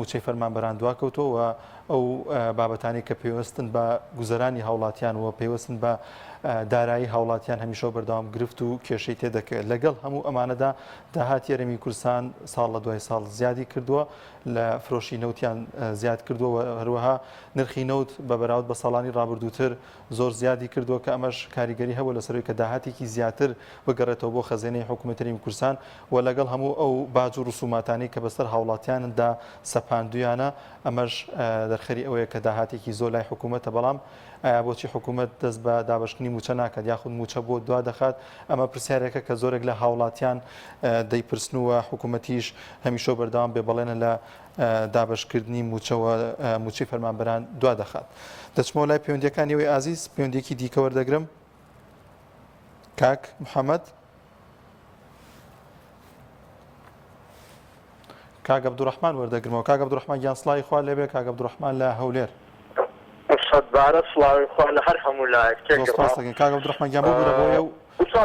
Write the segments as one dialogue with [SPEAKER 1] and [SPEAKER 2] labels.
[SPEAKER 1] موچەی فەرمانبەران دواکەوتەوە ئەو بابەتانی کە پێوەستن بە گوزەرانی هاوڵاتیان و پێوەستن بە دارایی هاوڵاتیان هەمیشە بەردەوام گرفت و کێشەی تێدەکەوێت. لەگەڵ هەموو ئەمانەدا داهاتی هەرێمی کوردستان ساڵ لە دوای ساڵ زیادی کردووە، لە فرۆشی نەوتیان زیاد کردووە، هەروەها نرخی نەوت بە بەراورد بە ساڵانی ڕابردووتر زۆر زیادی کردووە کە ئەمەش کاریگەری هەبوو لەسەرەوەی کە داهاتێکی زیاتر بگەڕێتەوە بۆ خەزانەی حکوومەتی هەرێمی کوردستان و لەگەڵ هەموو ئەو باج و ڕسوماتانی کە بەسەر هاوڵاتیاندا سەپاندویانە ئەمەش دەرخەری ئەوەیە کە داهاتێکی زۆر لای حکوومەتە. بەڵام بۆچی حکوومەت دەست بە دابشکنی موچە ناکات یاخود موچە بۆ دوا دەخات؟ ئەمە پرسیارێکە کە زۆرێک لە هاوڵاتیان دەیپرسنووە، حکوومەتیش هەمیشە بەردەوام بێ بەڵێنە لە دابشکردنی موچەوە موچەی فەرمانبەران دوا دەخات. دەچمەوە لای پەیوەندیەکانی ئەوەی ئازیز، پەیوەندیەکی دیکە وەردەگرم. کاک محەممەد، کاک عەبدوڕەحمان وەردەگرمەوە. کاک عەبدوڕەحمان گیان سڵاوی خوا لێبێ. کاک عەبدوڕەحمان لە هەولێر.
[SPEAKER 2] سەدبارە سڵاوی خوا لە هەر هەموو لایەک
[SPEAKER 1] تێگەڕاستەکەن. کاک عەبدوڕەحمان گیان بۆ بوورە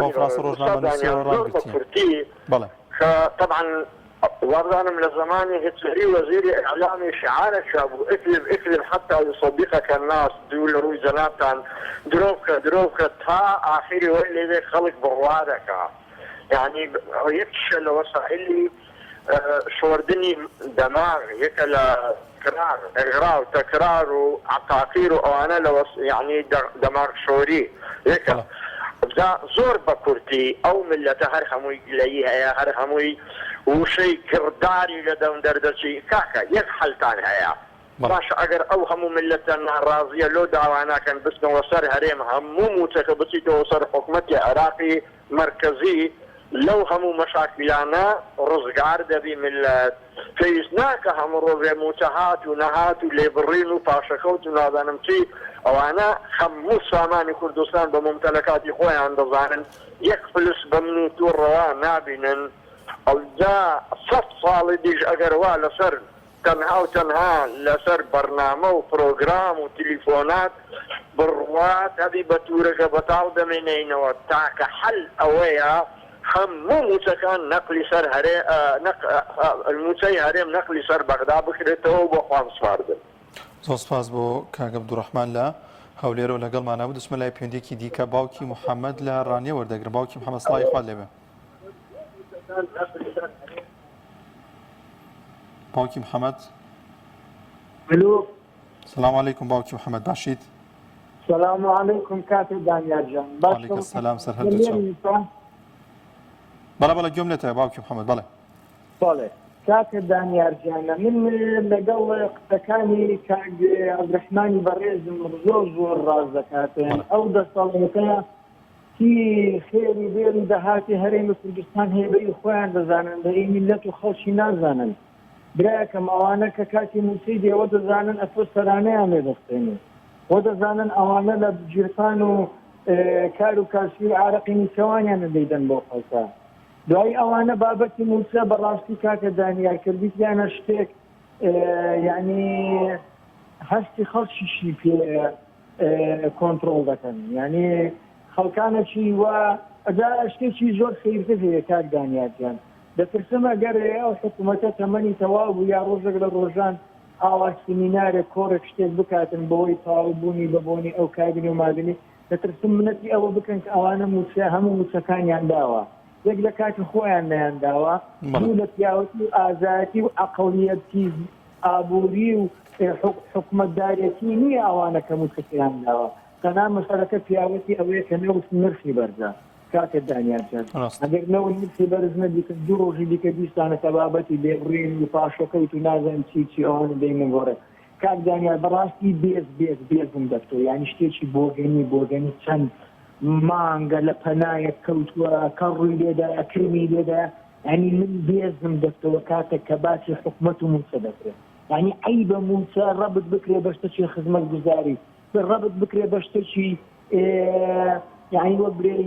[SPEAKER 1] کۆنفرانس ڕۆژنامەنووسیەوە ڕاگرتین. بەڵێ
[SPEAKER 2] طبعا وردانم لزماني هتلري وزير اعلامي شعارك ابو اكذب حتى يصدقك الناس دول روي زناتان دروبك تا اخري واللي ذي خلق بروادك يعني يكشل وسائلي شوردني دماغ يكلا تكرار اغراء وتكرار وعقاقير وانا لو يعني دماغ شوري يكلا زور بكورتي او ملة هرخموي ليها يا هرخموي وشي كرداري لدم دردشي كاكا يكحلتان هيا باش اگر او همو ملتنا راضيه لو دعوانا كان بس نوصر هريم همو متكبسي توصر حكومتي عراقي مركزي لو همو مشاكلانا رزقار دبي ملت فيسناك هم روزي موتهات ونهات وليبرين وباشكوت ونادانمتي او انا خمو ساماني كردستان بممتلكاتي خويا عند ظاهر يكفلس بمنوت الروان نابنا او جا صف صالي ديج اقروا لسر تنها وتنها لسر برنامج وبروجرام وتليفونات بروات هذه بتورك بتعود منين وتاك حل اويا همو متكان نقل سر هري الموتي هريم نقل سر بغداد بكرته وبخوانس فاردن.
[SPEAKER 1] زۆر سپاس بۆ کاک عەبدوڕەحمان لە هەولێرەوە لەگەڵمانە بوو. دەچمە لای پەیوەندێکی دیکە باوکی محەممەد لە ڕانیە وەردەگرم. باوکی محەممەد سڵاوی خوا لێبێ. باوکی محەممەد.
[SPEAKER 3] الو
[SPEAKER 1] سلام علیکم باوکی محەممەد، باشیت؟
[SPEAKER 3] سلام علیکم کاتی دانیار جان.
[SPEAKER 1] علیکم السلام سەرهەر چاو. بەڵێ بەڵێ گوێم لێتەوە باوکی محەممەد. بەڵێ
[SPEAKER 3] بەڵێ کاتی دانیار جانە من لەگەڵ قسەکانی کاک عەبدوڕەحمانی بەڕێزم زۆر ڕاز دەکاتن. ئەو دەسەڵاتە کی خێری بێری دەهاتی هەرێمی کوردستان هێبەی خۆیان دەزانن، بەری میلەت و خەڵکی نازانن. برایەکەم ئەوانە کە کاتی مووسی دێوە دەزانن ئەتۆ سەرانەیان لێ دەستێنێ، وە دەزانن ئەوانە لە بجێرفان و کار و کاسبی و عارەقی نیچەوانیان دەیدەن بۆ خەڵکە. دوای ئەوانە بابەتی مووسە بەڕاستی کاکە دانیار کردیانە شتێک یعنی هەستی خەڵکیشی پێ کۆنتڕۆڵ دەکەن، یعنی خەڵکانەکی وە ئەدا شتێکی زۆر خەیرتر هەیە کاک دانیارجان. دەترسم ئەگەر ئەو حکوومەتە تەمەنی تەواو بوو یا ڕۆژێک لە ڕۆژان ئاوا سیمینارێک کۆڕێک شتێک بکاتن بەوەی تەواوبوونی بەبوونی ئەو کابینی و مادنی، دەترسم منەتی ئەوە بکەن کە ئەوانە مووچە هەموو مووچەکانیان داوە، یەک لە کاتی خۆیان نەیانداوە، دوو لە پیاوەتی و ئازادی و عەقڵیەتی ئابووری و حکومەتدارێتی نییە ئەوانە کە مووچەکەیان داوە، تەنها مەسەلەکە پیاوەتی ئەوەیە کە نەوت نرخی بەرزە. کاکە دانیارجان ئەگەر نەوە نرخی بەرز نەبیکە دوو ڕۆژی دیکە بیستانە کە بابەتی لێبڕین و پاشەکەوت و نازانم چی ئەوانە دەینە گۆڕێ. کاک دانیار بەڕاستی بێزم دەکتۆ، یعنی شتێکی بۆگەنی چەند مانگە لە پەنایەک کەوتووە کە ڕووی لێدایە کرمی لێدایە، یعنی من بێزم دەکتەوە کاتێک کە باسی حکوومەت و مووچە دەکرێت، یعنی عەیبە مووچە ڕەبت بکرێ بە شتێکی خزمەتگوزاری، ڕەبت بکرێ بە شتێکی یعنی وە برێ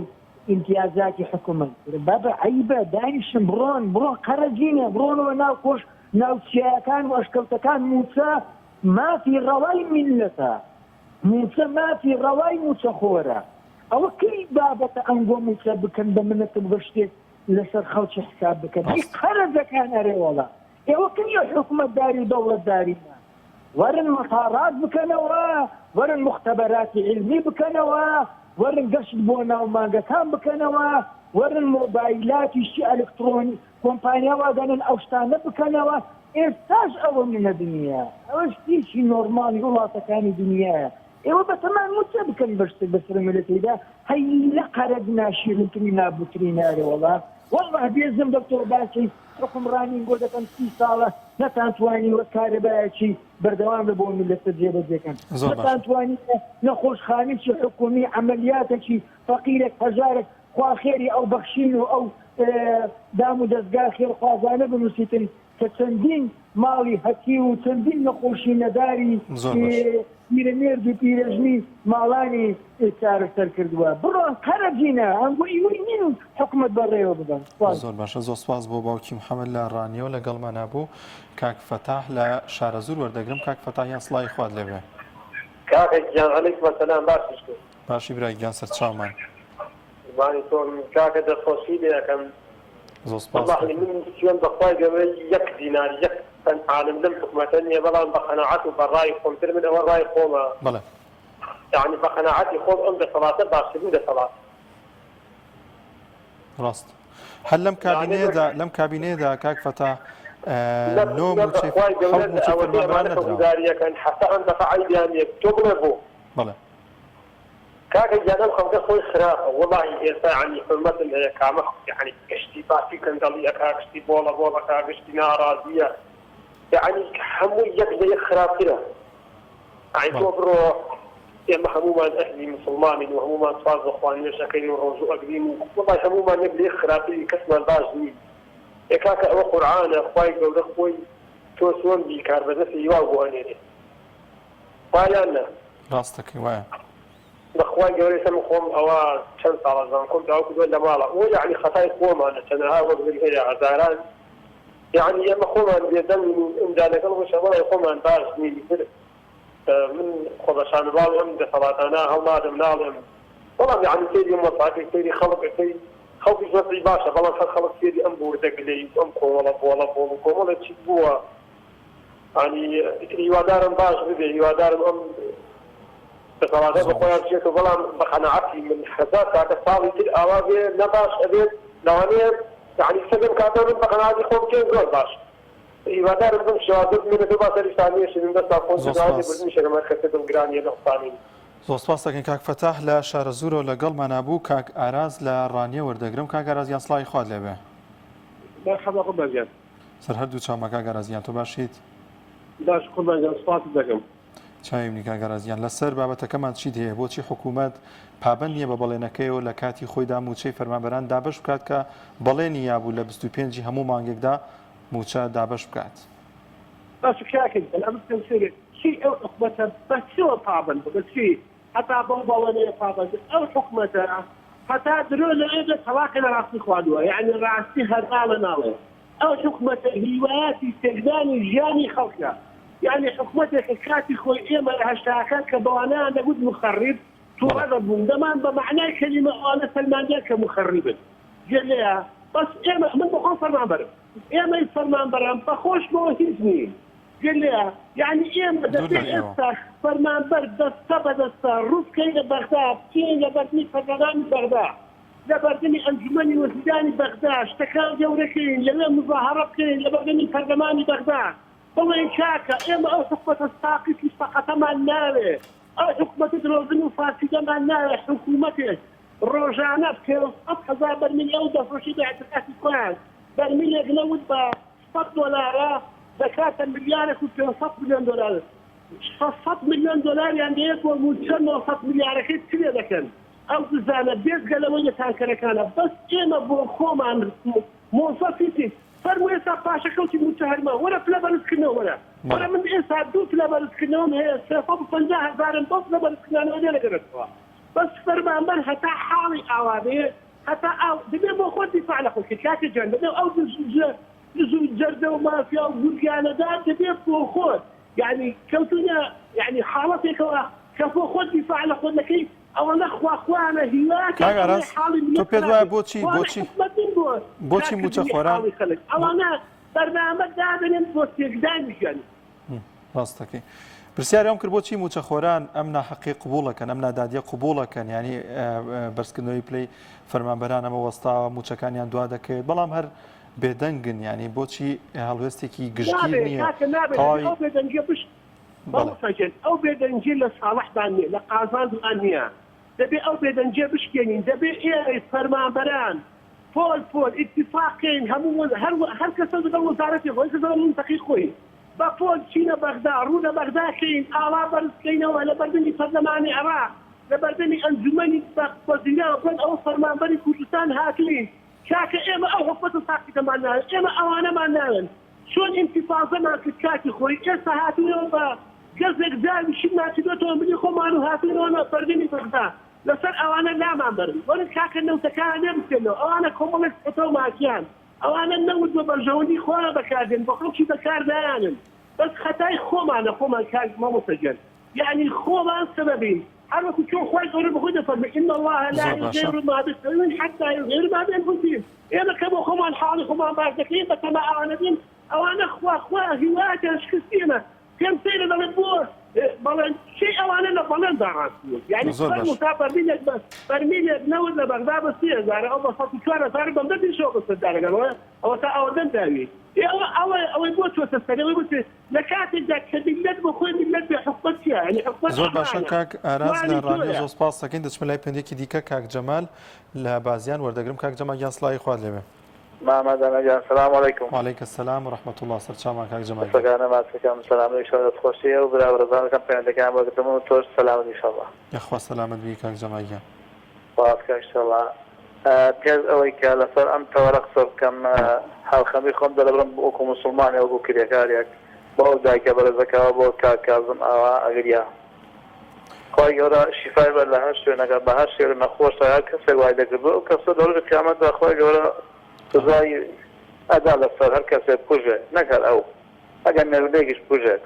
[SPEAKER 3] امتیازاتی حکوومەت. بابە عەیبە دانیشن بڕۆن قەرەجینە بڕۆنەوە ناو کۆش ناوچیەکان و ئەشکەوتەکان. مووچە مافی ڕەوای میلەتە، مووچە مافی ڕەوای مووچەخۆرە. ئەوە کەی بابەتە ئەنگۆ مووچە بکەن بە منەتن بە شتێک لەسەر خەڵکی حساب بکەن. قەرەجەکان ئەرێ وەڵا ئێوە کەیە حکوومەتداری و دەوڵەتداریە وەرن مەتارات بکەنەوە وەرن مختبەراتی علمی بکەنەوە وەرن گەشت بۆ ناو مانگەکان بکەنەوە وەرن مۆبایلاتی ئەلکترۆنی کۆمپانیا وادەنن ئەو شتانە بکەنەوە ئێستاش ئەوە منە دنیا ئەوە شتێکی نۆرمالی وڵاتەکانی دنیاە ئێوە بەتەمان وچە بکەن بەسرە ملەتیدا هەی لە قەرەد ناشیرنتری نابوترینارە وەڵات والله بێزم دکتۆر باسی حکومڕانی گۆ دەکەن 30 ساڵە نەتانتوانی وە کارەبایەکی بەردەوام بۆ میلەتە جێبەجێکەن نەتانتوانی نەخۆشخانێکی حکومی عملیاتێکی فەقیرێک هەژارێک خواخێری ئەو بەخشین و ئەو دام و دەستگا خێرخوازانە بنووسیتن کە چەندین ماڵی هەتی و چەندین نەخۆشی نەداری پیرەمێرد و پیرەژنی ماڵانی چارەسەر کردووە بڕۆن قەرەجینە ئەم بۆ ئیوەی نین حکومەت بەڕێوە بدەن
[SPEAKER 1] زۆر باشە زۆر سپاس بۆ باوکی محەممەد لە ڕانیەوە لەگەڵمان نبوو کاک فەتاح لە شارەزور وەردەگرم کاک فەتاحیان سڵای خوارد لێبێ
[SPEAKER 2] کاکەگیان عەلەیکم سەلام باشیش کرد
[SPEAKER 1] باشی برای گیان سەرچاومان
[SPEAKER 2] زمانی تۆم کاکە دەستخۆشی لێ یەکەم
[SPEAKER 1] زۆر سپاس
[SPEAKER 2] من چۆن بەخوای گەورەی 1 دینار 1 پەن عالم لەم حکومەتە نییە بەڵام بە قەناعەت و بە ڕای خۆمتر من ئەوە ڕای خۆمە
[SPEAKER 1] بەڵێ
[SPEAKER 2] یعنی بە قەناعەتی خۆم ئەم دەسەڵاتە باشترین دەسەڵات
[SPEAKER 1] ڕاست هەر لەم کابینەیەدا کاک فەتاح نۆ موچەی فەرمانبەران
[SPEAKER 2] نەدراون حەتا ئەم دەفعەیان یەک تۆ بڵێ بۆ
[SPEAKER 1] بەڵێ
[SPEAKER 2] کاکە گیانم خەڵکە خۆی خراپە وەڵاهی ئێستا عنی حرمەتم هەیە کامە یعنی گەشتی باسی کەندەڵی ئەکا گشتی بۆڵەکا گشتی ناڕازیە يعني هەمووی یەک لە یەک خراپترە تۆ بڕۆ ئێمە هەمومان ئەهلی مسلمانین و هەمومان سواز بەخوا نوێژەکەین و ڕۆژوو ئەگرین و وەڵای هەمومان یەک لە یەک خراپتری کەسمان باش نین کاکە ئەوە قورعانە خوای گەورە خۆی تۆ چۆن بیکار بەدەستی هیوا بۆ ئەنێنێ وایان نە
[SPEAKER 1] ڕاستەکەی وایە
[SPEAKER 2] بەخوای گەورەی سەم خۆم ئەوە چەند ساڵە زان خۆم داوا کردووە لە ماڵە ئەوە یعنی خەتای خۆمانە چەندەها وەرگری هەیە هەزاران يعني ئێمە خۆمان بێدەم ئەمدا لەگەڵ وشەوەڵی خۆمان باش نیتر من خۆبەشانەباڵ ئەم دەسەڵاتانە هەڵنادەم ناڵێم بەڵام یعنی سەیری مەساکێک سەیری خەڵقەکەی خەڵکی زۆری باشە بەڵام هەر خەڵک سێری ئەم بوردەگلەی ئەم کۆمەڵە کۆمەڵە چیت بووە ینی هیوادارم باش ببێ هیوادارم ئەم دەسەڵاتە بە خۆیان بچێتەوە بەڵام بە قەناعەتی من حەزار تاکە ساڵی تر ئاوا بێ نەباش ئەبێت لەوانەیە يعني سلم كاتب بقناعة خوب كين زور باش هیوادارم بم شهادت من تو باسەری ثانیەشی من دەستا خۆم شەرمە خەتم گرانی لەخوانین
[SPEAKER 1] زۆر سپاس دەکەین کاک فەتاح لە شارە زورەوە لەگەڵمان نبوو کاک ئاراز لە ڕانیە وەردەگرم کاک ئارازیان سڵای خوارد لێبێ
[SPEAKER 4] مرحبا قوربان
[SPEAKER 1] سەر هەردوو چاومە کاک ئارازیان تۆ باشیت
[SPEAKER 4] باش قوربان سپاس دەکەم
[SPEAKER 1] چاویمنی کاک ئارازیان لەسەر بابەتەکەمان چیت هەیە بۆچی حکوومەت پابند نییە بە بەڵێنەکەیەوە لە کاتی خۆیدا موچەی فەرمانبەران دابش بکات کە بەڵێنی یابوو لە 25 هەموو مانگێکدا موچە دابش بکات
[SPEAKER 4] باش شاكل الامر تنسيق شيء او حكمتها بس شو طابن بس شيء حتى بوبا طابن او حكمتها حتى دروا له تواكل راس اخوانها يعني راسي هذا ناله او حكمته هوايات استخدام جاني خلقها يعني حكمته كاتي خوي اما لها شاكات كبوانا نقول مخرب تغضب دمان بمعنى كلمه انا سلمان كمخربا قال لها بس اما من بخون فرمان اما الفرمان برام بخوش موهيزني قال لها يعني اما دفع فرمان برد دستا بدستا روس كاين بغداد كاين لبردني فرمان بغداد لبردني انجمني وزداني بغداد اشتكال جوركين لما مظاهرات كاين لبردني فرمان بغداد والله شاكا اما او حكمة الساقط فقط ما النار او حكمة دروزن فاسدة ما النار حكومته روجانا بكيرو 1000 برميل يودا فرشيدة اعتقاد كوان برميل يقنود $100 زكاة مليار كنت $100 مليون $100 مليون يعني يكون مجمع $100 مليار كيف كذا ذكر او زانا بيت قالوا تانكر كان بس اما بوخوم عن موظفتي فرميسا باشا كوتي متهرمه ولا فلابرس كنا ولا من إيسا دو فلابرس كنا هي سيفا بفنجاها زارن بس فلابرس كنا ولا قرأتها بس فرمان بل حتى حالي اوابي حتى او دبي بوخود دفاع لكم كتلاكي جنب او نزول جردة ومافيا وبرقانة دا دبي بوخود يعني كوتنا يعني حالتي كفو خود دفاع لكم لكي او نخوا اخوانا هياك
[SPEAKER 1] تو پێت وایە بۆچی موچە خۆران
[SPEAKER 4] بەرنامە دابنێن بۆ تێکدانیشان.
[SPEAKER 1] ڕاستەکەی پرسیاری ئەم کرد بۆچی موچەخۆران ئەم ناحەقی قبوڵەکەن ئەم نادادیە قبوڵەکەن ینی بەرزکردنەوەی پلەی فەرمانبەران ئەمە وەستاوە موچەکانیان دوا دەکەوێت بەڵام هەر بێدەنگن ینی بۆچی هەڵوێستێکی گشتگیر نییە
[SPEAKER 4] ئەو بێدەنگی لە ساڵحدان نیە لە قازانجان نییە دەبێ ئەو بێدەنجێ بشکێنین دەبێ ئێرەی فەرمانبەران پۆل ئیتیفاقین هەموو هەر کەسە لەگەڵ وەزارەتی خۆی کەسە منتەقی خۆی بە پۆل چینە بەغدا ڕوو لە بەغداکەین ئاوا بەرزکەینەوە لە بەردەمی پەرلەمانی عێراق لە بەردەمی ئەنجومەنی وەزیرا بن ئەو فەرمانبەری کوردستان هاتوین کاکە ئێمە ئەو حکومەت ساقیتەمان ناوێت ئێمە ئەوانەمان ناوێن چۆن ئینتیفاضەمان کرد کاتی خۆی ئێستا هاتوینەوە بە گەزێک داویشی ناچێتەوە ملی خۆمان و هاتوینەوە بەردەمی بەغدا لەسەر ئەوانە لامان بەرن وەرن کاکە نەوتەکان نێبکەنەوە ئەوانە کۆمەڵێک ئۆتۆ ماکیان ئەوانە نەوت بە بەرژەوەندی خۆیان بەکاردێن بە خەڵکی بەکاردایانن بەس خەتای خۆمانە خۆمان کاک مامۆستەجان یعنی خۆمان سەبەبین هەر وەکو چۆن خۆی گەورە بەخۆی دەفەرمێ إن الله لا يغير ما بقوم حتى يغير ما بأنفسهم ئێمە کە بۆ خۆمان حاڵی خۆمان باش دەکەین بەتەما ئەوانە بین ئەوانە خوا هیوایەتیان شکستێنە پێم سەیرە دەڵێت بۆ بەڵێن شی ئەوانە لە بەڵێندا ڕاستیوە یعنی فەرمینێک نەوت لە بەغدا بە 30,000 ئەو بە 104,000 بەمدە پیشەوە بەسەردارەکەنەوە ئەوە تا ئەوەندەم داوی ئەوەی بۆ چۆتە سەرەوەی بوتێ لە کاتێکدا کە میلەت بۆ خۆی میلەت بێ حکومەت چییە یعنی حکومەت
[SPEAKER 1] زۆر باشە کاک ئاراز لە ڕادیۆ زۆر سپاس دەکەین دەچمە لای پێندێکی دیکە کاک جەمال لە بازیان وەردەگرم کاک جەمال گیان سڵاوی خوارد لێوێ
[SPEAKER 2] مامەدانەجان سلام عەلەیکم
[SPEAKER 1] وعەلەیکە السەلام ورحمەتوڵڵا سەرچاومان کاک جەمال
[SPEAKER 2] سەگانە ماسەکەم سەلام ئینشەڵڵا دەستخۆشیە و براوەڕەزانەکەم پەیوەندەکان بۆگرتم و تۆش سەلامت ئینشەڵڵا
[SPEAKER 1] یەخوا سەلامت بی کاک جەمال گیان
[SPEAKER 2] باشکە ئینشەڵڵا پێش ئەوەی کە لەسەر ئەم تەوەرە قسە بکەم هاوخەمی خۆم دەلەبرم وەکو موسڵمانێ وەکو کرێکارێک بۆ ئەو دایکە بەرەزەکەوە بۆ کاک کازم ئاوا ئەگریا خۆی گەورە شیفای بەر لە هەر شوێنەکە بە هەر شێر نەخۆشە هەر کەسێک وای دەکردبوو ئەو کەسە دەڕۆژی قیامەتدا خۆی گەورە سزای ئەدا لەسەر هەر کەسێک بکوژێ نەکەر ئەو ئەگەر مێرولێکیش بکوژێت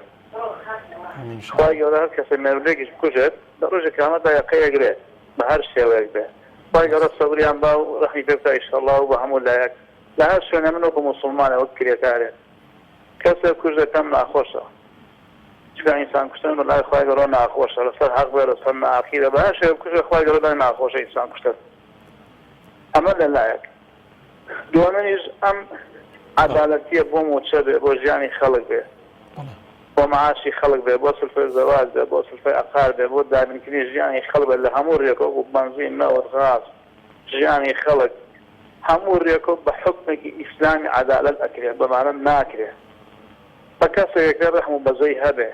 [SPEAKER 2] خۆی گەورە هەر کەسێک مێرولێکیش بکوژێت لە ڕۆژی قیامەتدا یەقەی ئەگرێت بە هەر شێوەیەک بێ خۆی گەورە سەبریان با و ڕەحمی پێ بکە ئینشەڵڵا و بە هەموو لایەک لە هەر شوێنە من وەکو موسڵمانە وەک کرێکارێک کەسێک کوژێت کەم ناخۆشە چکە ئینسان کوشتن بەلای خۆی گەورە ناخۆشە لەسەر حەق بێ لەسەر ناخیرە بە هەر شێوە کوژێ خۆی گەورە لای ناخۆشە ئینسان کوشتن ئەمە لەلایەک دووەمەنیش ئەم عەدالەتیە بۆ موچە بێ بۆ ژیانی خەڵک بێ بۆ معاشی خەڵک بێ بۆ سلفەی زەواج بێ بۆ سلفەی ئەقار بێ بۆ دابینکردنی ژیانی خەڵک بێ لە هەموو ڕێکۆ و بەنزین نەوت غاز ژیانی خەڵک هەموو ڕێکۆ بە حکمێکی ئیسلامی عەدالەت ئەکرێ بەمانە ناکرێ بە کەسێک ڕەحم و بەزەی هەبێ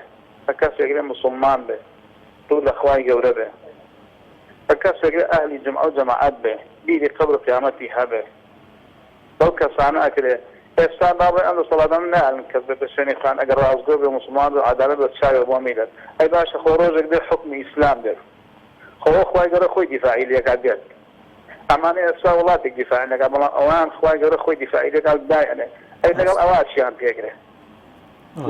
[SPEAKER 2] بە کەسێک موسڵمان بێ ڕوو لە خوای گەورە بێ بە کەسێک ئەهلی جەمع و جەماعەت بێ بیری قەبر قیامەتی هەبێ بەو کەسانە ئەکرێ ئێستا باڵێ ئەم دەسەڵاتان نایەن کەس بێ بە شوێنی خوان ئەگەر ڕازگۆ بێ موسڵمان بێ عەدالەت بە چاوێ بۆ میلەت ئەی باشە خۆ ڕۆژێک بێ حکمی ئیسلام بێت خۆ خوای گەورە خۆی دیفاعی لێکات بێت ئەمانە ئێستا وڵاتێک دیفاعی لەکات بەڵام ئەوان خوای گەورە خۆی دیفاعی لێکات دایەنێ ئەی لەگەڵ ئەوا چیان پێکرێ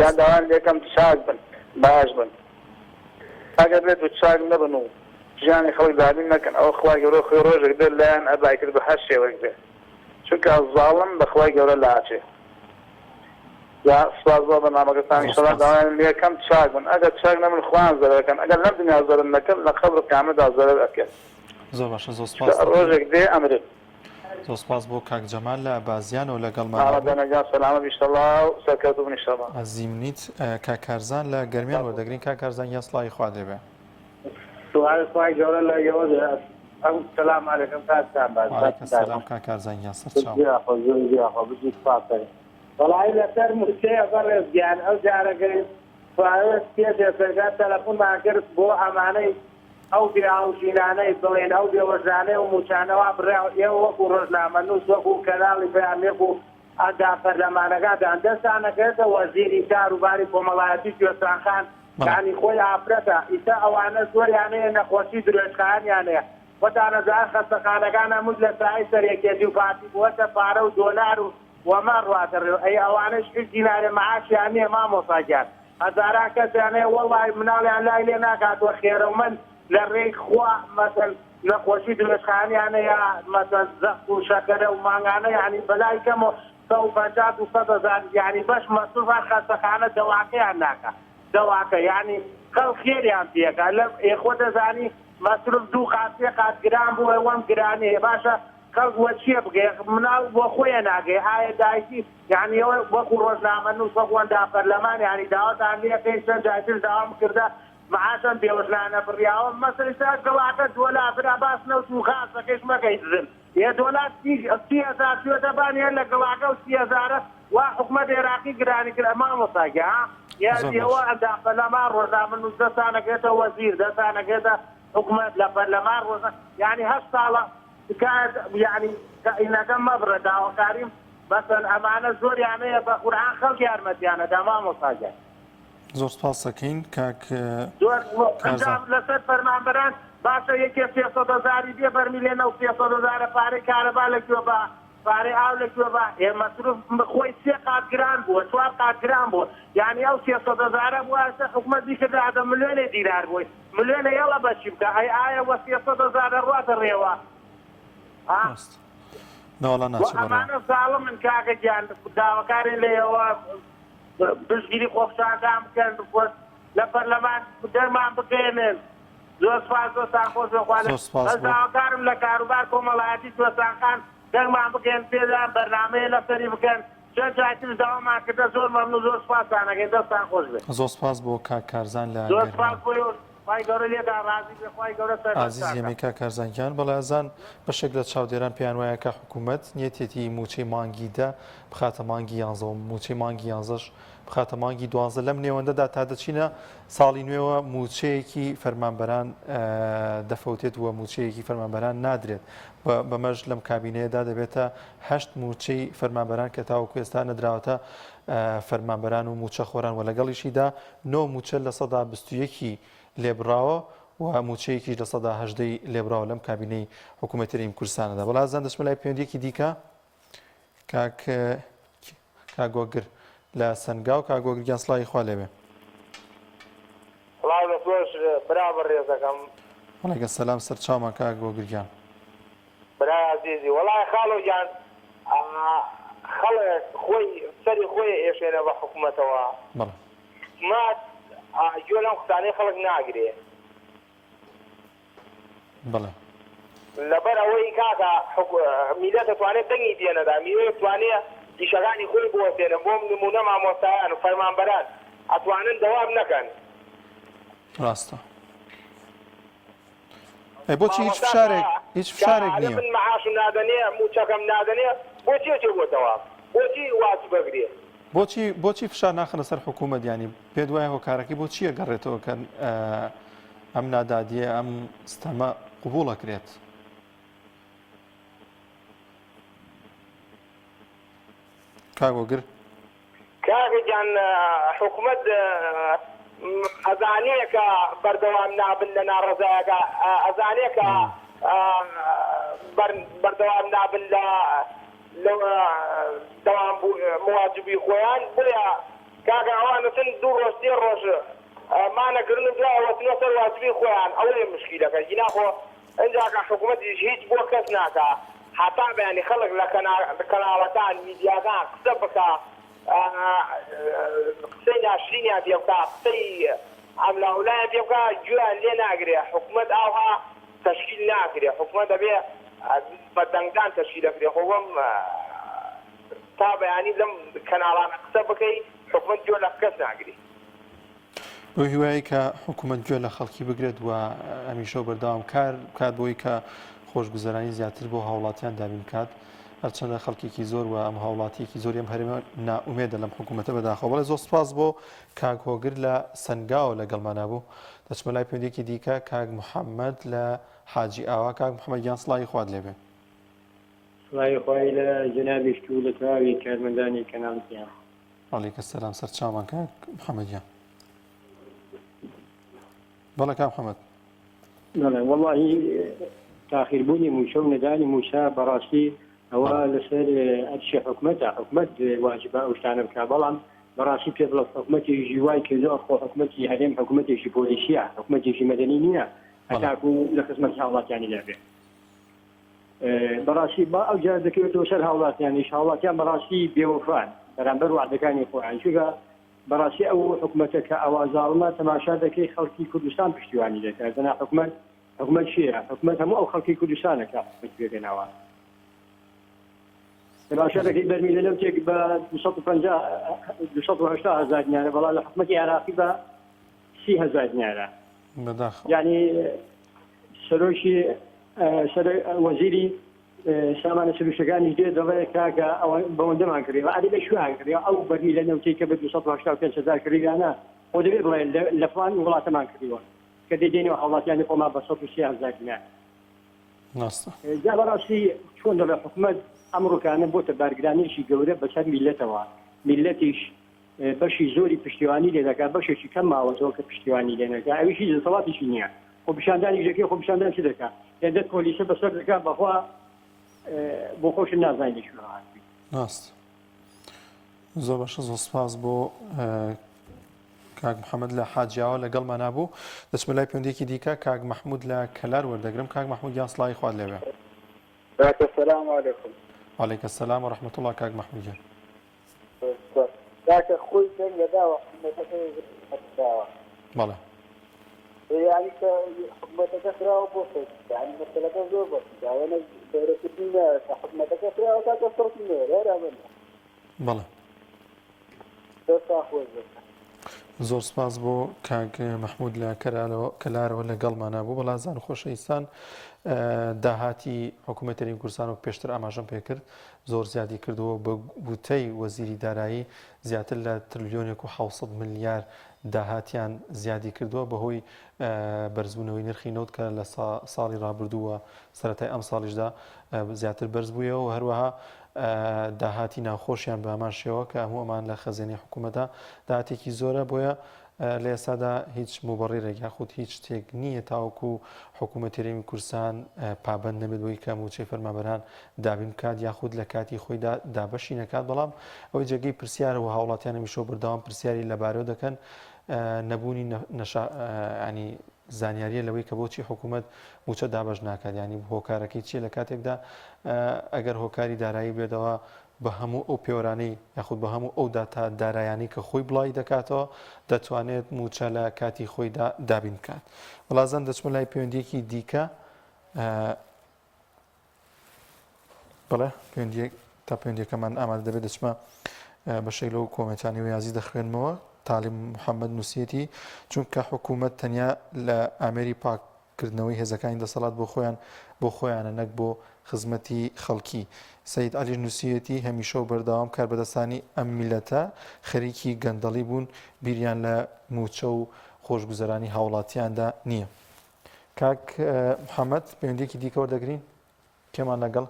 [SPEAKER 2] یان داوان لێکەم چاک بن باش بن ئەگەر بێت و چاک نەبن و ژیانی خەڵک دابین نەکەن ئەوە خوای گەورە خۆی ڕۆژێک بێت لایەن ئەبای کرد بە هەر شێوەیەک بێت چونکە زاڵم بەخوای گەورە لاچێ یا سواز بۆ بەنامەکەتان ئینشەڵڵا داوایان لێکەم چاک بن ئەگەر چاک نەبن خوان زەرەکەن ئەگەر لەم دنیا زەرن نەکەن لە قەبر قیامەتدا زەرەر ئەکەن
[SPEAKER 1] زۆر باشە زۆر سپاس
[SPEAKER 2] ڕۆژێک دێ ئەمرن
[SPEAKER 1] زۆر سپاس بۆ کاک جەمال لە بازیانەوە لەگەڵمان
[SPEAKER 2] ئامادەنەجان سەلامەت ئینشەڵڵا و سەرکەوتوو ئینشەڵڵا
[SPEAKER 1] ئەزیمنیت کاک کارزان لە گەرمیان وەردەگرین کاک کارزان یان سڵاوی خوا دەبێ
[SPEAKER 5] سوال خوای گەورە لە ئێوە ئەو سەلام عەلەیکم کاکتان
[SPEAKER 1] وعەلەیکم سەلام کاک کارزان یان سەرچاوم
[SPEAKER 5] وەڵای لەسەر موچەیە بەڕێزگیان ئەو جارەگەی فاوێت پێدێسەرگا تەلەفۆنمان کرد بۆ ئەمانەی ئەو بیاژینانەی بڵێن ئەو بێوەژانەی و موچانەوە بڕێ ئێوە وەکو ڕۆژنامە نووس وەکو کەناڵی بەیانێک و ئەدا پەرلەمانەکانتان دەستانەکەێتە وەزیری کاروباری کۆمەڵایەتی کوێستانخان یعنی خۆی ئافرەتە ئیتا ئەوانە زۆریانەیە نەخۆشی درێژخانیانەیە وەتانەزار خەستەخانەکان هەموو لە سای سەرێکێتی و پارتی بووەتە پارە و دۆلار و وەمان ڕاتەڕێ ئەی ئەوانەش دینارە معاشیان نییە مامۆساگیان هەزاران کەسیانەیە وەڵای مناڵیان لای لێ ناکاتوە خێرە و من لە ڕێی خوا مەسەل نەخۆشی درێژخانیانەیە مەسەل زەخت و شەکەرە و مانگانە یعنی بەلای کەمەوە 150 و 100,000 يعني باش مصروفات خاصەکانە دەواکەیان ناکە دەواکە یعنی خەڵ خێریان پێکە لە ئێخۆ دەزانی مەصروف دوو قاسێ قات گران بوو ئەوەم گرانەیە باشە خەڵک وە چیە بگێ مناڵ بۆ خۆیان ناگەی ئایا دایکی یعنی ئەوە وەکو ڕۆژنامە نووس وەکوەندا پەرلەمان یعنی داواتان لێکەی چەند جایتر داوام کردە معاشان بێوەژنانە بڕیاوە مەسەلەی گەڵاکە دۆلا برا باس نەوت و خاسەکەش مەکەی دزن یە دۆلار 30,000 شوێتەبان هێن لە گەڵاکە و 30,000 وا حکومەت عێراقی گرانی کرد ئەمان وەساگە یاەوە ئەدا پەرلەمان ڕۆژنامە نووس دەستانەکێتە وەزیر دەستانەکێتە حکومەت لە پەرلەمان ڕۆژە یعنی 8 ساڵە یعنی ئینەکە مەبرە داواکاریم بەسەر ئەمانە زۆریانەیە بە قورعان خەڵکی یارمەتیانە دامان وەساگە
[SPEAKER 1] زۆر سپاس دەکەین کاک
[SPEAKER 5] لەسەر فەرمانبەران باشە یەکێ 300,000 بێ بەرمیلێنە و 300,000 پارەی کارەبا لەکوێ بە پارەی ئاو لەکوێ بە مەسروف خۆی 3 قات گران بووە 4 قات گران بووە یعنی ئەو 300,000 بووە حکومەت بیکردە ملیۆنێ دیرار بووی ملیۆنە یەڵە بەچی بکە ئایا وە 300,000 ڕاتە ڕێوە ئەمانە ساڵە من کاکە گیان داواکارێن لێەوە بشگیری خۆپشاندان بکەن لە پەرلەمان دەرمان بکەێنن زۆر سپاس دۆستان خۆش بخوانێت داواکارم لە کاروبار کۆمەڵایەتی دۆستانخان دەرمان بکەن پێدان بەرنامەیە لەسەری بکەن چەند جایتر داوامان کردە زۆر مەمنوو زۆر سپاسانەکەی دەستان خۆش بێت
[SPEAKER 1] زۆر سپاس بۆ کاک کارزان لە
[SPEAKER 5] زۆر سپاس بۆ خی گەورە لێدا ڕازی بێ خی گەورە
[SPEAKER 1] عزیز هێمەی کاک کارزانگیان بەڵێزان بەشێک لە چاودێران پێیان وایە کە حکوومەت نیەتێتی موچەی مانگیدا بخاتە مانگی 11 و موچەی مانگی 11ش بخاتە مانگی 12 لەم نێوەندەدا تا دەچینە ساڵی نوێوە موچەیەکی فەرمانبەران دەفەوتێت وە موچەیەکی فەرمانبەران نادرێت بەمەش لەم کابینەیەدا دەبێتە 8 موچەی فەرمانبەران کە تاوەکو ئێستا نەدراوەتە فەرمانبەران و موچە خۆران و لەگەڵیشیدا 9 موچە لە 21 لێبراوە و موچەیەکیش لە 18 لێبراوە لەم کابینەی حکوومەتەری کوردستانەدا بەڵازان دەچمە لای پەیوەندیەکی دیکە کاگۆگر لە سەنگاو کاگۆگریان سڵاوی خوا لێبێ
[SPEAKER 6] برابر ڕێزەکەم
[SPEAKER 1] وەڵێگە سەلام سەر چاومان کاگۆگریان
[SPEAKER 6] برای عزیزی وەڵای خاڵۆگیان خەڵک خۆی سەری خۆی ئێشێنە بە حکوومەتەوە حکوومەت گوێ لەم قسانەی خەڵک ناگرێ
[SPEAKER 1] بەڵێ
[SPEAKER 6] لەبەر ئەوەی کاکە میلەت دەتوانێت دەنگی دێنەدا میوێ دەتوانێت ئیشەکانی خۆی بوەستێنن بۆم نمونە مامۆستایان و فەرمانبەران ئەتوانن دەوام نەکەن
[SPEAKER 1] ڕاستە بۆچی هیچ فشارێک نییە
[SPEAKER 6] من مەعاشم نادەنێ موچەکەم نادەنێ بۆچی چێبووەتەوە بۆچی واجب بەگرێ
[SPEAKER 1] بۆچی فشار ناخنە سەر حکوومەت ینی پێ دوایە هۆکارەکەی بۆ چییە گەڕێتەوە کە ئەم نادادیە ئەم ستەمە قبوڵەکرێت کاگۆگر
[SPEAKER 6] کاکەجان حکوومەت ئەزانەیەکە بەردەوام نابن لە ناڕەزایەکە ئەزانەیەکە بەردەوام نابن لە دەوام مواجبی خۆیان بۆیە کاکە ئەوانەتن دوو ڕۆژ سێ ڕۆژ مانەگرن درراوەتنە سەر واجبی خۆیان ئەوەیە مشکیلەکە گیناخۆ ئەنجاکە حکوومەتیش هیچ بۆ کەس ناکە حتا بەیانی خەڵک لە کەناڵەکان میدیاکان قسە بکە قسەی ناشرینیان پێ بکە قسەی ئەملاولایان پێ بکە گوێیان لێ ناگرێ حکوومەت ئاوها تەشکیل ناکرێ حکوومەت دەبێ بە دەنگدان تەشکیل دەکرێ خۆم تا بەیانی لەم کەناڵانە قسە بکەی حکوومەت گوێ لە کەس ناگری
[SPEAKER 1] بۆ هیوایی کە حکوومەت گوێ لە خەڵکی بگرێت و ئەمیشە بەردەوام کار بکات بۆی کە خۆشگوزەرانی زیاتر بۆ هاوڵاتیان دابین بکات هەرچەندە خەڵکێکی زۆر و ئەم هاوڵاتیەکی زۆری ئەم هەرێمە نائومێدە لەم حکوومەتە بەداخەوە بەڵێ زۆر سپاس بۆ کاک هۆگر لە سەنگاوە لەگەڵمانە بوو دەچمە لای پەیوەندیەکی دیکە کاک محەممەد لە حاجی ئاوا کاک محەممەدیان سڵاوی خوارد لێبێ
[SPEAKER 7] سڵاوی خوای لە جەنابیشت و لە تەواوی کارمەندانی کەناڵیان
[SPEAKER 1] عەلەیکە سەلام سەر چاومان کاک محەممەدیان بەڵێ کاک محەممەد
[SPEAKER 7] بەڵێ وەڵڵاهی تاخیربوونی موشە و نەدانی موشە بەڕاستی ئەوە لەسەر ئەرشی حکومەتە حکومەت واجبە ئەو شتانە بکە بەڵام بەڕاستی پێ بڵێ حکومەتێکی وای کردووە خۆ حکومەتی هەرێم حکومەتێکی پۆلیسیە حکومەتێکی مەدەنی نییە هەتاکو لە خزمەتی هاوڵاتیانی لەبێ بەڕاستی با ئەو جار دەکەوێتەوە سەر هاوڵاتیانیش هاوڵاتیان بەڕاستی بێوەفان بەرامبەر وعدەکانی خۆیان چونکە بەڕاستی ئەو حکوومەتە کە ئەوازاڵما تەماشا دەکەی خەڵکی کوردستان پشتیوانی دەکات دەنا حکوومەت چییە؟ حکوومەت هەموو ئەو خەڵکی کوردستانەکە بێگەناوە تەماشا دەکەی بەرمیلە لەو تێک بە 280,000 دینارە بەڵام لە حکوومەتی عێراقی بە 30,000 دینارە یعنی سەرۆکی وەزیری سامانە سروشتەکانیش دێ دەڵێ کاکە ئەوە بەوەندەمان کردێەوە عادی لە شویان کردێەوە ئەو بەرمی لە نەوتەی کە بە 285,000 کردیانە خۆ دەبێت بڵێ لە فلان وڵاتەمان کردیوە کە دێنەوە هەوڵاتیانی خۆمان بە 130,000 دینار جا بەڕاستی چۆن دەڵێ حکوومەت ئەمڕۆکانە بۆتە بارگرانیشی گەورە بەسەر میلەتەوە میلەتیش بەشی زۆری پشتیوانی لێ دەکات بەشێکی کەم ماوەتەوە کە پشتیوانی لێ نەکات ئەویشی دەسەڵاتیشی نییە خۆ پیشاندانی دەکەی خۆ پیشاندان چی دەکات هێندە پۆلیسە بەسەر دەکات بەخوا بۆ خۆش نازانانی شوڕاتی
[SPEAKER 1] ناست زۆر باشە زۆر سپاس بۆ کاک محەممەد لە حاجیاوە لەگەڵمان نبوو دەچمە لای پەیوەندێکی دیکە کاک مححمود لە کەلار وەردەگرم کاک مححمود یان سڵاوی خوارد لێوێ
[SPEAKER 8] السلام عليكم
[SPEAKER 1] وعليك السلام ورحمة الله كاك محمود جان
[SPEAKER 8] كاك خوي كان يداوى
[SPEAKER 1] بلى
[SPEAKER 8] يعني حكومتك كثرة وبوسط يعني مثلا زور بسيط أنا دورة الدنيا حكومتك كثرة وكاك صوت النور هذا
[SPEAKER 1] بلى زۆر سپاس بۆ کاک مححمود لە کەلارەوە لەگەڵمان نبوو بەڵازان خۆشەویستان داهاتی حکوومەتەری کوردستان و پێشتر ئاماژەم پێکرد زۆر زیادی کردەوە بە بوتەی وەزیری دارایی زیاتر لە تریلیۆنێک و 700 ملیار داهاتیان زیادی کردووە بەهۆی بەرزبوونەوەی نرخی نەوت کە لە ساڵی ڕابردووە سەرەتای ئەم ساڵیشدا زیاتر بەرز بوویەوە و هەروەها داهاتی ناخۆشیان بە ئەمان شێوە کە هەموو ئەمان لە خەزێنی حکوومەتە داهاتێکی زۆرە بۆیە لە ئێستادا هیچ مبڕێرێک یاخود هیچ شتێک نییە تاوەکو حکوومەتی هەرێمی کوردستان پابەند نەبێت بۆی کە موچەی فەرمانبەران دابین بکات یاخود لە کاتی خۆیدا دابەشی نەکات بەڵام ئەوەی جێگەی پرسیارە و هاوڵاتیانەمیشۆ بەردەوام پرسیاری لەبارەوە دەکەن نەبوونی ینی زانیاریە لەوەی کە بۆچی حکوومەت موچە دابەش ناکات ینی هۆکارەکەی چیە لە کاتێکدا ئەگەر هۆکاری دارایی بێتەوە بە هەموو ئەو پێوەرانەی یاخود بە هەموو ئەو داتا دارایانی کە خۆی بڵای دەکاتەوە دەتوانێت موچە لە کاتی خۆیدا دابین بکات. وڵازان دەچمە لای پەیوەندیەکی دیکە بڵێ تا پەیوەندیەکەمان ئامادە دەبێت دەچمە بەشەی لەو کۆمەنتانی و یازی دەخوێنمەوە تاالیم محەممەد نووسەتی چونکە حکوومەت تەنیا لە ئامێری پاکردنەوەی هێزەکانی دەسەڵات بۆ خۆیانە نەک بۆ خزمەتی خەڵکی. سەید عەلی نووسەتی هەمیشە و بەردەوام کار بەدەستانی ئەم میلەتە خەریکی گەندەڵی بوون بیریان لە موچە و خۆشگوزەرانی هاوڵاتیاندا نییە. کاک محەممەد پەیوەندێکی دیکە وەردەگرین کێمان لەگەڵ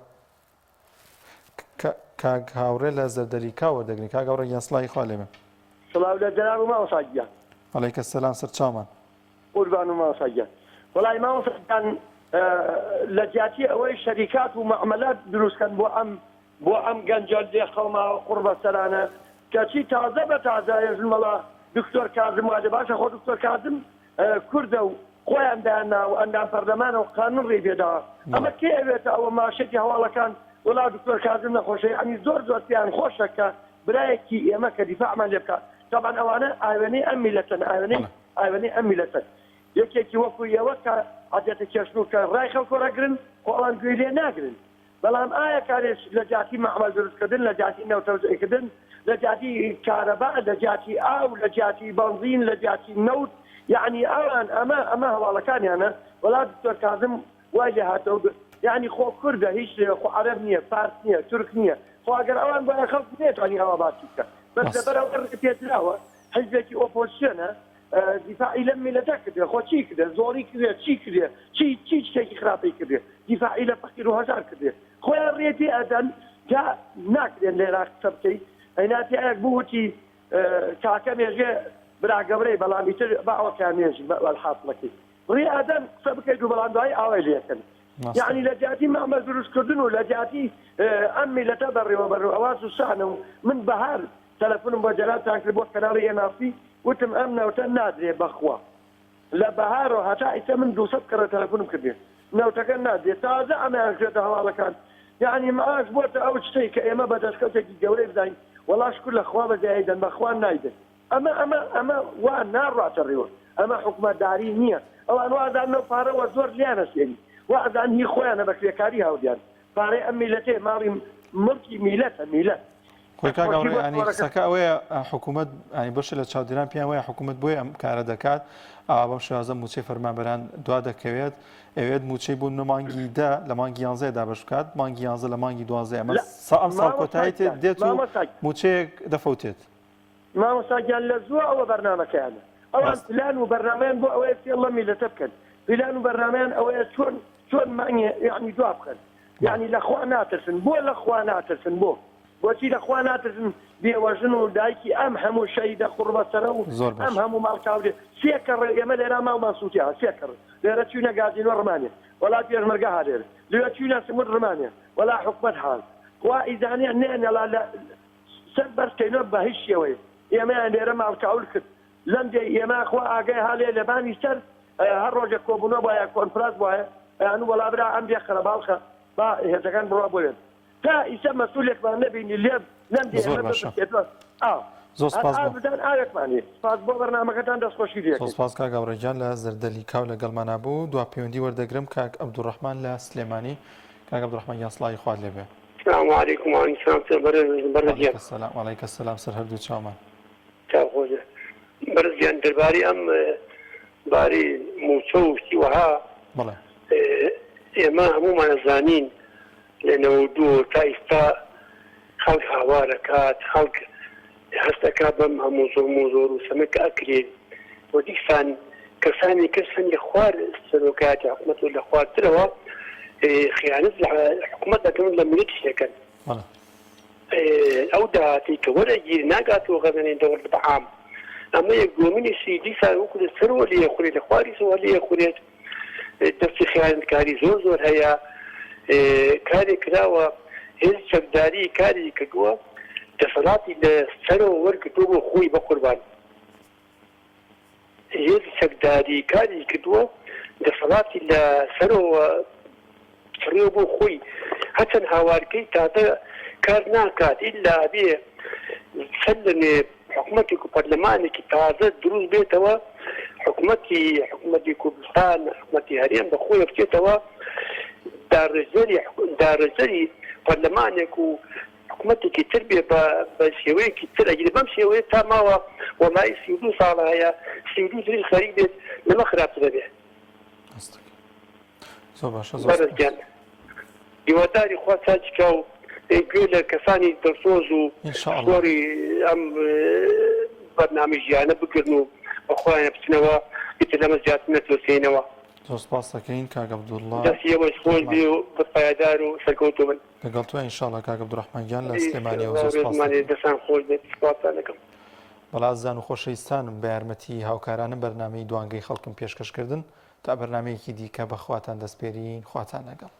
[SPEAKER 1] کاک هاوڕێ لە زەردەریکا وەردەگرین کاک هاوڕێ یان سڵاوی خوا لێمە
[SPEAKER 5] سلام لە جەناب مامۆستاگیان
[SPEAKER 1] عەلەیکە سەلام سەرچاومان
[SPEAKER 5] قوربان و مامۆستاگیان وەڵای مامۆستاگیان لە جیاتی ئەوەی شەریکات و مەعاملات دروستکەن بۆ ئەم گەنجە لێ خەڵما قوربە سەرانە کەچی تازە بە تازایەژن مەڵا دکتۆر کازم وادە باشە خۆ دکتۆر کازم کوردە و خۆیان دایاننا و ئەندام پەرلەمانە و قانون ڕێبێداوە ئەمە کێ ئەوێتە ئەوە ماشێکی هەواڵەکان وڵا دکتۆر کازم نەخۆشەی ئەنی زۆر زۆرتیان خۆشەکە برایەکی ئێمە کە دیفاعمان لێ بکات طبعا ئەوانە ئاوێنەی ئەم میلەتن ئاوێنەی ئەم میلەتن یەکێکی وەکو ئێوە کە عادەتە کێشنوکە ڕای خەڵکۆڕەگرن خۆڵان گوێ لێ ناگرن بەڵام ئایا کارێک لە جاتی مەعامەل دروستکردن لە جاتی نەوتەوزەیکردن لە جاتی کارەبا لە جاتی ئاو لە جاتی بەنزین لە جاتی نەوت یعنی ئەوان ئەمە هەواڵەکانیانە وەڵا دکتۆر کازم وای لێ هاتەوە یعنی خۆ کوردە هیچ خۆ عەرەب نییە فارس نییە تورک نییە خۆ ئەگەر ئەوان بۆ خەڵک نێتوانی ئەوە باسی بکە بەس لەبەرەوە پێدراوە حیزبێکی ئۆپۆزیسیۆنە دیفاعی لەم میلەتە کردێ خۆ چی کردێ زۆری کردێ چی کردێ چی شتێکی خراپەی کردێ دیفاعی لە فەقیر و هەژار کردێ خۆیان ڕێتی ئەدەن جا ناکرێن لێرا قسە بکەی ئەیناتی ئەیەک بووتی کاکە مێژێ براگەبرەی بەڵامی تر بە ئەوەکیان مێژی بەحاصڵەکەی ڕێ ئەدەن قسە بکەیت و بەڵام دوای ئاوای لێکەن یعنی لە جاتی مەعامەل دروستکردن و لە جاتی ئەم میلەتە بەڕێوە ئەواز و سانە و من بەهار تەلەفۆنم بۆ جەلاتان کرد بۆ کەناڵی ئێناسی وتم ئەم نەوتە نادرێ بەخوا لە بەهارەوە هەتا ئیتە من 200 کەڕە تەلەفۆنم کردێ
[SPEAKER 9] نەوتەکە نادێت تازە ئەمەیان کرێتە هەواڵەکان یعنی ماش بۆتە ئەو شتەی کە ئێمە بە دەستکەوتێکی گەورەی بداین وەڵا شکر لە خوا بەزایدەن بەخوان نایدن ئەمە وا ناڕاتە ڕێوە ئەمە حکومەتداری نییە ئەوان وازانەوە پارەوە زۆر لیانەسێنی وازان هی خۆیانە بە کرێکاری هەودیان پارەی ئەم میلەتێ ماڵی مڵکی میلەتە میلەت
[SPEAKER 1] خۆی کاگەڕێ ینی قسەکە ئەوەیە حکوومەت ینی بەشە لە چاودێران پێیان وایە حکوومەت بۆی ئەم کارە دەکات ئاوا بەم شێوازە موچەی فەرمانبەران دوا دەکەوێت ئەوێت موچەی بوون لە مانگی دا لە مانگی 11 دابش بکات مانگی 11 لە مانگی 12 ئەمە ئەم ساڵ کۆتاییت دێت و موچەیەک دەفەوتێت
[SPEAKER 9] مامۆستاگیان لە زووە ئەوە بەرنامەکەیانە ئەوان پلان و بەرنامەیان بۆ ئەوەیە فێڵە میلەتە بکەن پلان و بەرنامەیان ئەوەیە چۆن مانگێ یعنی دوا بکەن یعنی لەخوا ناترسن بۆ لەخوا ناترسن بۆچی لەخوا ناترسن بێوەژن و دایکی ئەم هەموو شەیدە قوربەسەرە و ئەم هەموو ماڵکاوێ سێکەڕ ئێمە لێرا ماڵمان سووتیا سێکەڕ لێرە چوونە گازینۆ ڕمانێ وڵا پێشمەرگە هالێر لێرە چوونە سمود ڕمانێ وڵا حکومەت حال خوا ئیزانیان نێنەڵا لە سەر بەرکەینۆ بە هیچ شێوەیە ئێمەیان لێرە ماڵکاول کرد لەندێ ئێمە خوا ئاگای هالێ لەبانی سەر هەر ڕۆژێک کۆبوونەوە وایە کۆنفرانس وایە یان وڵا برا ئەم بێخەرە باڵخە با هێزەکان بڕوا بۆێن تا ئیسە مەسئولێکمان نەبینی لێ لەندێ
[SPEAKER 1] زۆر سپاس
[SPEAKER 9] ئاوێکمانی سپاس بۆ بەرنامەکەتان دەستخۆشی دێت
[SPEAKER 1] زۆر سپاس کاک گەورەجان لە زەردەلی کاو لەگەڵمانە بوو دوا پەیوەندی وەردەگرم کاک عەبدوڕەحمان لە سلێمانی کاک عەبدوڕەحمان یان سڵاوی خوارد لێبێ
[SPEAKER 10] السلام عليكم وعليكم
[SPEAKER 1] السلام وعليكم السلام سەر هەردوو چاومان
[SPEAKER 10] خۆشە بەرزیان دەربارەی ئەم باری موچە و شتی وەها ئێمە هەموومان ئەزانین لە 92 تا ئێستا خەڵک هاوارەکات خەڵک هەستەکە بەم هەموو زۆر و سەمەکە ئەکرێت بۆ دیسان کەسانی کە سەنگی خوار سەرۆکایەتی حکومەت و لە خواردترەوە خیانەت لە حکومەت دەکەن لە ملت شتەکەن ئەو داهاتی کە وەرەگیر ناگاتەوە غەزەنێن دەوڵەت بەعام ئەمە یەک گۆمینێکی دیسان وەکو لە سەرەوە لێ خوڕێت لە خواری سەوە لێ خوڕێت دەستی خیانەتکاری زۆر هەیە کارێک کراوە هێز چەکداری کاری کردووە دەسەڵاتی لە سەرەوە وەرگرتووە بۆ خۆی بە قوربان هێز چەکداری کاری کردووە دەسەڵاتی لە سەرەوە چڕێوە بۆ خۆی هەچەند هاوارکەی تازە کار ناکات ئیلا بێ سەر لە حکومەتێک و پەرلەمانێکی تازە دروست بێتەوە حکومەتی کوردستان حکومەتی هەرێم بە خۆی بچێتەوە دارەزەری پەرلەمانێک و حکومەتێکی تر بێ بە شێوەیەکی تر ئەگەر بەم شێوەیە تا ماوە وەڵای 32 ساڵ هەیە 32 زری خەریک بێت لەمە خراپتر دەبێ بەرزگیان هیواداری خوا چاچکە و گوێ لە کەسانی دەرسۆز و سۆری ئەم بەرنامە ژیانە بگرن و بەخۆیانە بچنەوە ئیتر لەمە زیاتر نەتوسێنەوە
[SPEAKER 1] زۆر سپاس دەکەین کاک عەبدوڵڵا
[SPEAKER 10] دەستیەوەی خۆش بێ و بەپایدار و سەرکەوتوو بن
[SPEAKER 1] لەگەڵ توە ئینشاڵڵا کاک عەبدوڕەحمان گیان لە سلێمانیەوە زۆر سپاس
[SPEAKER 10] دەستان خۆش بێت سپاسان دەکەم
[SPEAKER 1] بەڵا زان و خۆشەویستانم بە یارمەتی هاوکارانم بەرنامەی دوانگەی خەڵکم پێشکەشکردن تا بەرنامەیەکی دیکە بەخواتان دەستپێرین خواتان لەگەڵ